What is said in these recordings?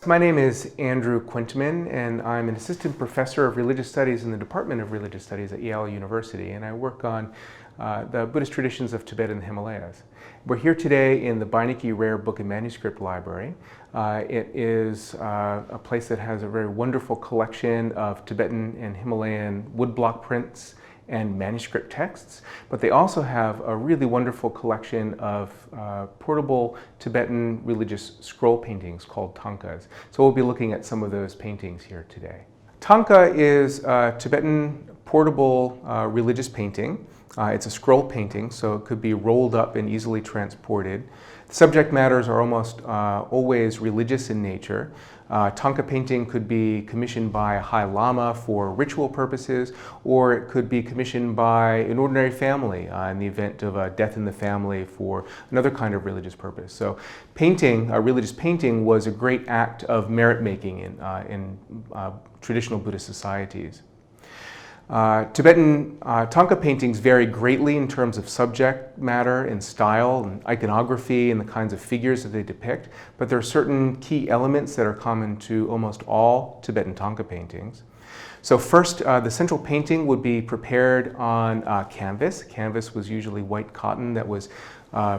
My name is Andrew Quintman, and I'm an assistant professor of religious studies in the Department of Religious Studies at Yale University, and I work on the Buddhist traditions of Tibet and the Himalayas. We're here today in the Beinecke Rare Book and Manuscript Library. It is a place that has a very wonderful collection of Tibetan and Himalayan woodblock prints and manuscript texts, but they also have a really wonderful collection of portable Tibetan religious scroll paintings called thangkas. So we'll be looking at some of those paintings here today. Thangka is a Tibetan portable religious painting. It's a scroll painting, so it could be rolled up and easily transported. The subject matters are almost always religious in nature. Thangka painting could be commissioned by a High Lama for ritual purposes, or it could be commissioned by an ordinary family in the event of a death in the family for another kind of religious purpose. So painting, religious painting, was a great act of merit making in traditional Buddhist societies. Tibetan Thangka paintings vary greatly in terms of subject matter and style and iconography and the kinds of figures that they depict, but there are certain key elements that are common to almost all Tibetan Thangka paintings. So first, the central painting would be prepared on canvas. Canvas was usually white cotton that was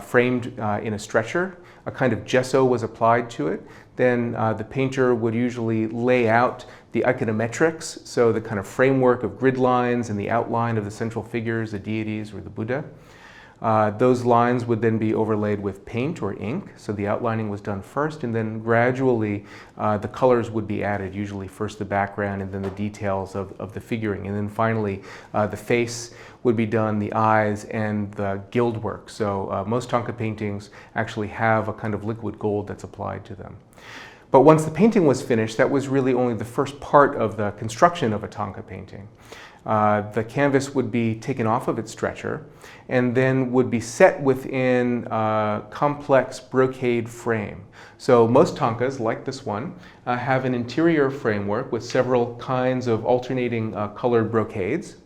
framed in a stretcher. A kind of gesso was applied to it. Then the painter would usually lay out the iconometrics, so the kind of framework of grid lines and the outline of the central figures, the deities or the Buddha. Those lines would then be overlaid with paint or ink, so the outlining was done first, and then gradually the colors would be added, usually first the background and then the details of the figuring, and then finally the face would be done, the eyes, and the gild work. So most Thangka paintings actually have a kind of liquid gold that's applied to them. But once the painting was finished, that was really only the first part of the construction of a Thangka painting. The canvas would be taken off of its stretcher and then would be set within a complex brocade frame. So most thangkas, like this one, have an interior framework with several kinds of alternating colored brocades.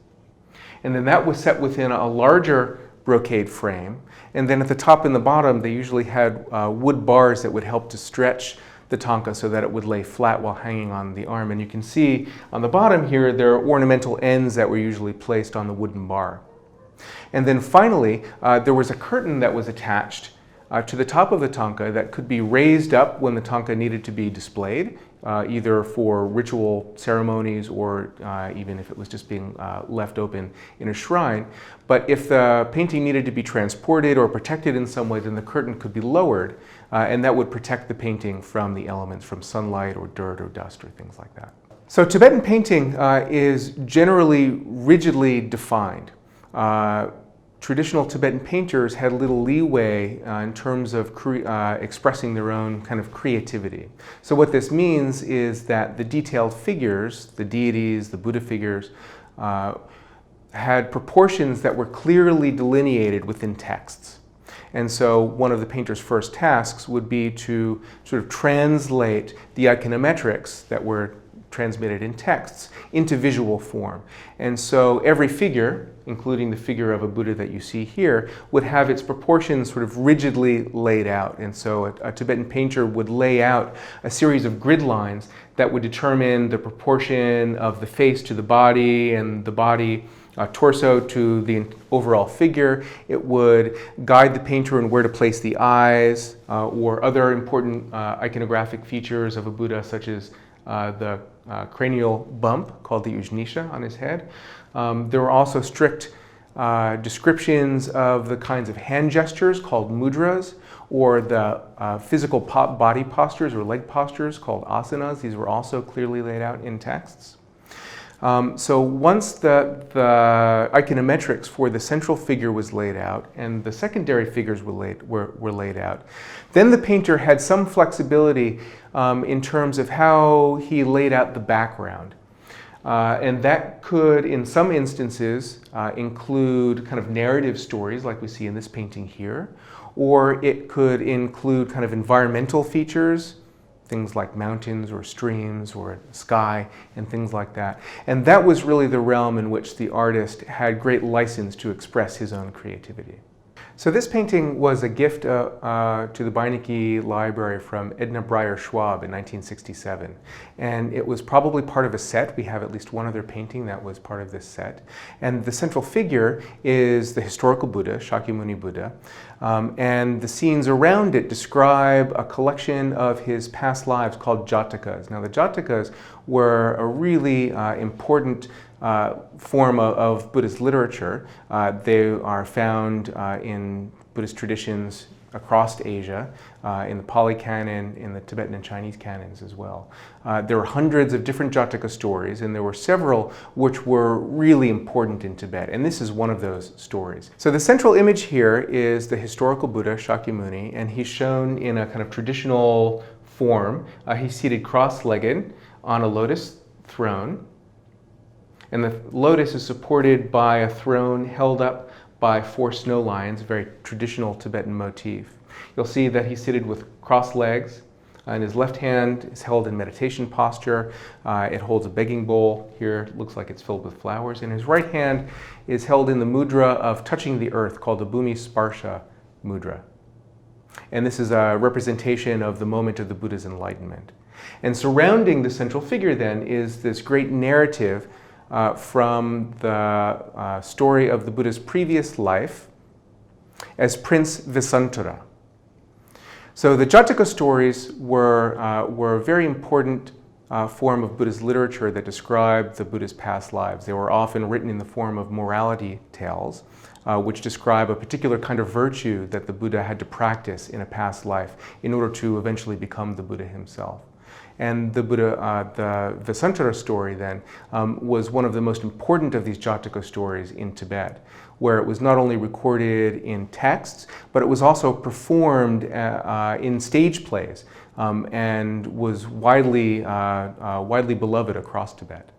And then that was set within a larger brocade frame. And then at the top and the bottom, they usually had wood bars that would help to stretch the thangka so that it would lay flat while hanging on the arm. And you can see on the bottom here, there are ornamental ends that were usually placed on the wooden bar. And then finally, there was a curtain that was attached to the top of the thangka that could be raised up when the thangka needed to be displayed, either for ritual ceremonies or even if it was just being left open in a shrine. But if the painting needed to be transported or protected in some way, then the curtain could be lowered, and that would protect the painting from the elements, from sunlight or dirt or dust or things like that. So Tibetan painting is generally rigidly defined. Traditional Tibetan painters had little leeway in terms of expressing their own kind of creativity. So what this means is that the detailed figures, the deities, the Buddha figures, had proportions that were clearly delineated within texts. And so one of the painter's first tasks would be to sort of translate the iconometrics that were transmitted in texts into visual form. And so every figure, including the figure of a Buddha that you see here, would have its proportions sort of rigidly laid out. And so a Tibetan painter would lay out a series of grid lines that would determine the proportion of the face to the body and the body torso to the overall figure. It would guide the painter in where to place the eyes or other important iconographic features of a Buddha, such as the cranial bump called the ujnisha on his head. There were also strict descriptions of the kinds of hand gestures called mudras, or the physical body postures or leg postures called asanas. These were also clearly laid out in texts. So once the iconometrics for the central figure was laid out and the secondary figures were laid out, then the painter had some flexibility in terms of how he laid out the background. And that could, in some instances, include kind of narrative stories like we see in this painting here, or it could include kind of environmental features, things like mountains or streams or sky and things like that. And that was really the realm in which the artist had great license to express his own creativity. So this painting was a gift to the Beinecke Library from Edna Breyer-Schwab in 1967. And it was probably part of a set. We have at least one other painting that was part of this set. And the central figure is the historical Buddha, Shakyamuni Buddha. And the scenes around it describe a collection of his past lives called Jatakas. Now the Jatakas were a really important form of Buddhist literature. They are found in Buddhist traditions across Asia, in the Pali Canon, in the Tibetan and Chinese canons as well. There were hundreds of different Jataka stories, and there were several which were really important in Tibet, and this is one of those stories. So the central image here is the historical Buddha, Shakyamuni, and he's shown in a kind of traditional form. He's seated cross-legged on a lotus throne. And the lotus is supported by a throne held up by 4 snow lions, a very traditional Tibetan motif. You'll see that he's seated with crossed legs, and his left hand is held in meditation posture. It holds a begging bowl. Here it looks like it's filled with flowers. And his right hand is held in the mudra of touching the earth, called the Bhumi Sparsha mudra. And this is a representation of the moment of the Buddha's enlightenment. And surrounding the central figure then is this great narrative from the story of the Buddha's previous life as Prince Vesantara. So the Jataka stories were a very important form of Buddhist literature that described the Buddha's past lives. They were often written in the form of morality tales, which describe a particular kind of virtue that the Buddha had to practice in a past life in order to eventually become the Buddha himself. And the Buddha, the Vesantara story then, was one of the most important of these Jataka stories in Tibet, where it was not only recorded in texts, but it was also performed in stage plays and was widely beloved across Tibet.